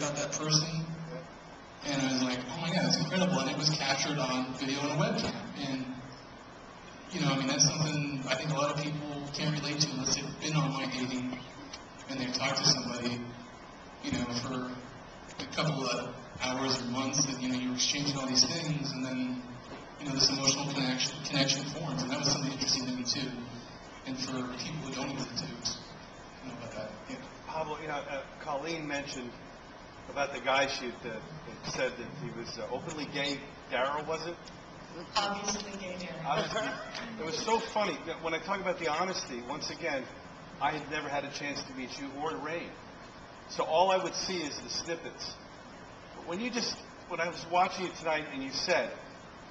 about that person. And I was like, oh my God, it's incredible. And it was captured on video and a webcam. And, you know, I mean, that's something I think a lot of people can't relate to unless they've been online dating and they've talked to somebody, you know, for a couple of hours or months, and, you know, you're exchanging all these things, and then, you know, this emotional connection forms. And that was something interesting to me, too. And for people who don't use the tubes, you know about that. Yeah. Pablo, you know, Colleen mentioned about the guy shoot that said that he was openly gay. Daryl, was it? Obviously gay, Daryl. It was so funny. When I talk about the honesty, once again, I had never had a chance to meet you or Ray. So all I would see is the snippets. But when I was watching it tonight and you said,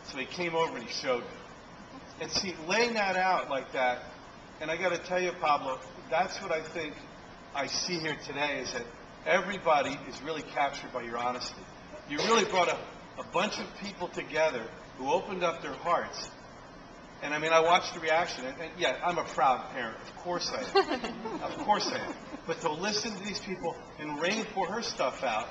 so he came over and he showed me. And see, laying that out like that, and I got to tell you, Pablo, that's what I think I see here today, is that everybody is really captured by your honesty. You really brought a bunch of people together who opened up their hearts. And I mean, I watched the reaction, and yeah, I'm a proud parent. Of course I am. Of course I am. But to listen to these people and Rain pour her stuff out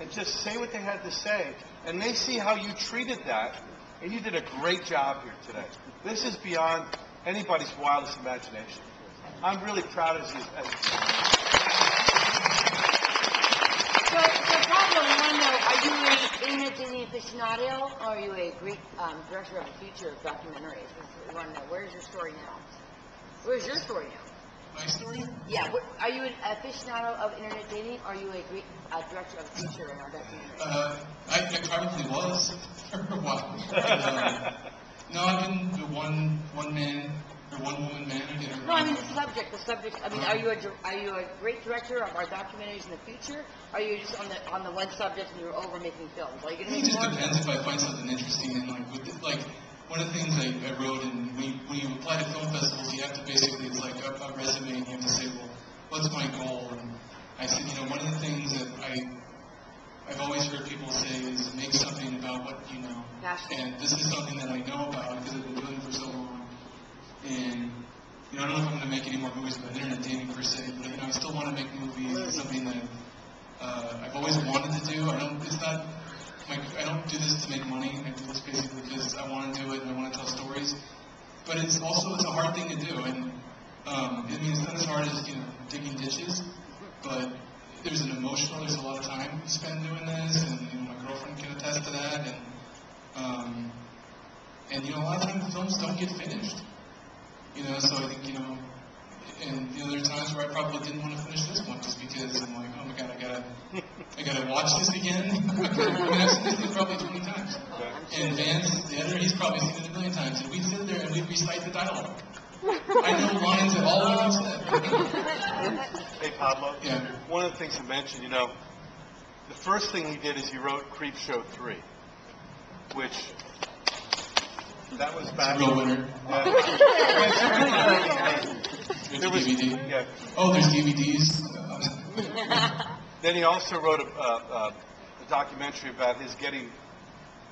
and just say what they had to say, and they see how you treated that, and you did a great job here today. This is beyond anybody's wildest imagination. I'm really proud of you. So Pablo, I want to know, are you an internet dating aficionado, or are you a great director of the future documentaries? We want to know, where's your story now? Where's your story now? My story? Yeah, are you an aficionado of internet dating, or are you a great director of the future in our documentary? I probably was for a while. No, I've been the one man or one woman manager. No, I mean the subject. I mean, are you a great director of our documentaries in the future? Or are you just on the one subject and you're over making films? Are you gonna It make just more? depends if I find something interesting. And like one of the things I wrote, and when you apply to film festivals, you have to basically, it's like a resume, and you have to say, well, what's my goal? And I said, you know, one of the things that I've always heard people say is make something about what you know. Passion. And this is something that I know about because I've been doing it for so long. And, you know, I don't know if I'm going to make any more movies about internet dating per se, but, you know, I still want to make movies. It's something that I've always wanted to do. I don't do this to make money. I do this basically because I want to do it and I want to tell stories. But it's a hard thing to do. And, it's not as hard as, you know, digging ditches, but there's a lot of time you spend doing this, and, you know, my girlfriend can attest to that, and, you know, a lot of times films don't get finished, you know, so I think, you know, and, you know, there are times where I probably didn't want to finish this one just because I'm like, oh my God, I gotta watch this again. I mean, I've seen this thing probably 20 times. And Vance, the editor, he's probably seen it a million times, and we'd sit there and we'd recite the dialogue. I know lines that all of them said. Hey, Pablo. Yeah. One of the things you mentioned, you know, the first thing he did is he wrote Creep Show 3, which, that was back Real winner. There's a DVD. Yeah. Oh, there's DVDs. Then he also wrote a documentary about his getting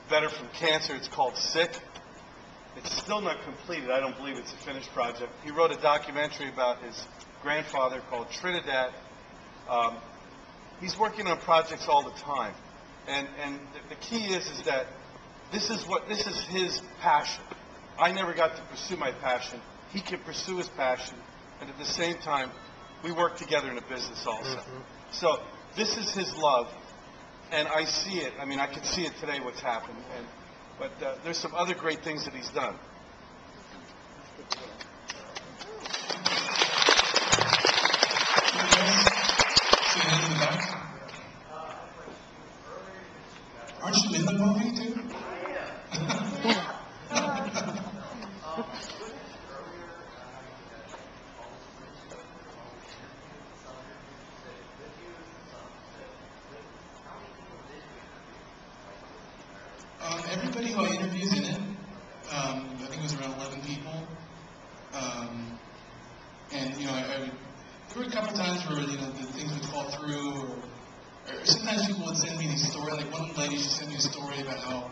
better from cancer. It's called Sick. It's still not completed. I don't believe it's a finished project. He wrote a documentary about his grandfather called Trinidad. He's working on projects all the time. And the key is that this is his passion. I never got to pursue my passion. He can pursue his passion. And at the same time, we work together in a business also. Mm-hmm. So this is his love. And I see it. I mean, I can see it today what's happened. But there's some other great things that he's done. Aren't you in the movie, too? Everybody who I interviewed in it, I think it was around 11 people. And, you know, there were a couple times where, you know, the things would fall through, or sometimes people would send me these stories. Like one lady, she sent me a story about how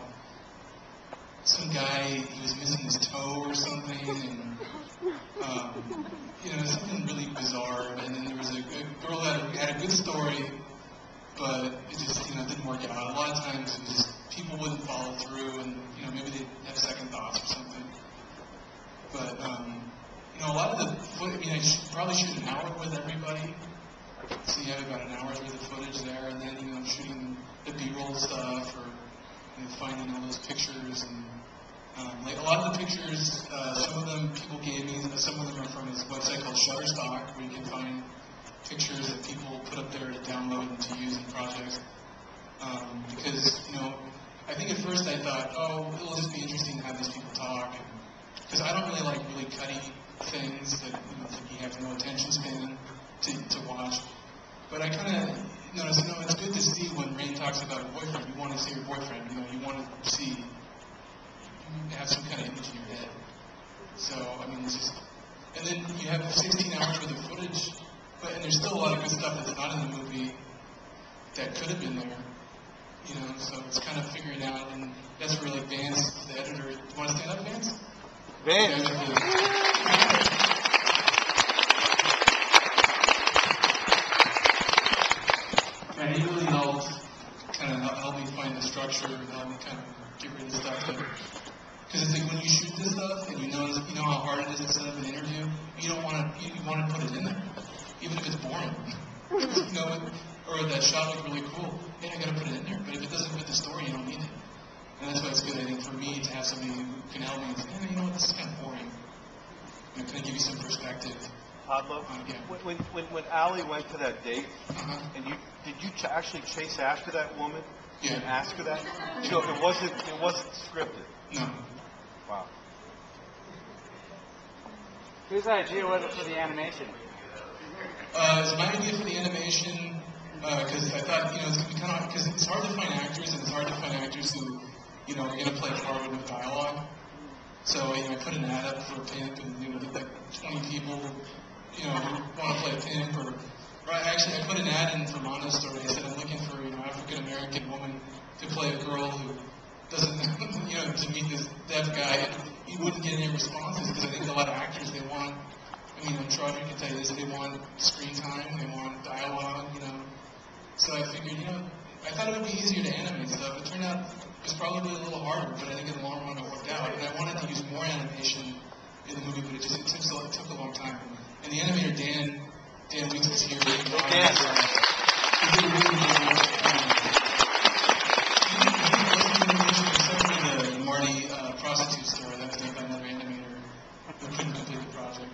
some guy, he was missing his toe or something, and, you know, something really bizarre. And then there was a girl that had a good story, but it just, didn't work out. A lot of times it was just, people wouldn't follow through, and, maybe they'd have second thoughts or something. But, a lot of the I probably shoot an hour with everybody, so you have about an hour's worth of footage there, and then, shooting the B-roll stuff, or, finding all those pictures, and, like a lot of the pictures, some of them people gave me, some of them are from this website called Shutterstock, where you can find pictures that people put up there to download and to use in projects. Because, I think at first I thought, oh, it'll just be interesting to have these people talk, because I don't really like really cutty things that, you have no attention span to watch. But I kind of noticed, it's good to see when Rain talks about a boyfriend. You want to see your boyfriend, you want to see, you have some kind of image in your head. So, it's just, and then you have 16 hours worth of footage, and there's still a lot of good stuff that's not in the movie that could have been there, so it's kind of figuring out, and that's where, like, Vance, the editor, you want to stand up, Vance? Vance! Yeah, he really helped help me find the structure and help me kind of get rid of stuff. Because it's like when you shoot this stuff and you know how hard it is to set up an interview, you want to put it in there, even if it's boring. Or that shot looked really cool. Hey, I got to put it in there. But if it doesn't fit the story, you don't need it. And that's why it's good, I think, for me to have somebody who can help me and say, this is kind of boring. Kind of give you some perspective. Pablo, Yeah. when Allie went to that date, and did you actually chase after that woman and ask her that? So it wasn't scripted. No. Wow. Whose idea was it for the animation? It's my idea for the animation because I thought it's gonna be kind of because it's hard to find actors and it's hard to find actors who are gonna play forward with dialogue. So I put an ad up for a pimp and like 20 people who want to play a pimp or actually I put an ad in for Mono's story. I said I'm looking for African American woman to play a girl who doesn't to meet this deaf guy. He wouldn't get any responses because I think a lot of actors they want. Troy can tell you this, they want screen time, they want dialogue, So I figured, I thought it would be easier to animate stuff. It turned out it was probably a little harder, but I think in the long run it worked out. And I wanted to use more animation in the movie, but it took a long time. And the animator, Dan Weeks is here. He did a really good job. Except for the Marty prostitute story, that was made by another animator who couldn't complete the project.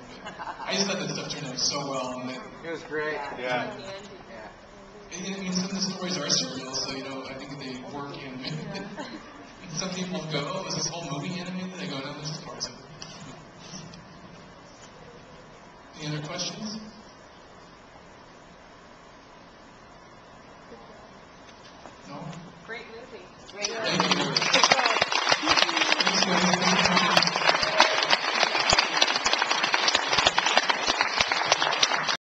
I just thought that stuff turned out so well. And It was great. Yeah. and some of the stories are surreal, so I think they work animated. Some people go, "Oh, is this whole movie animated?" They go, "No, this is parts of it." Any other questions? No. Great movie. Great. Thank you. Thanks, guys.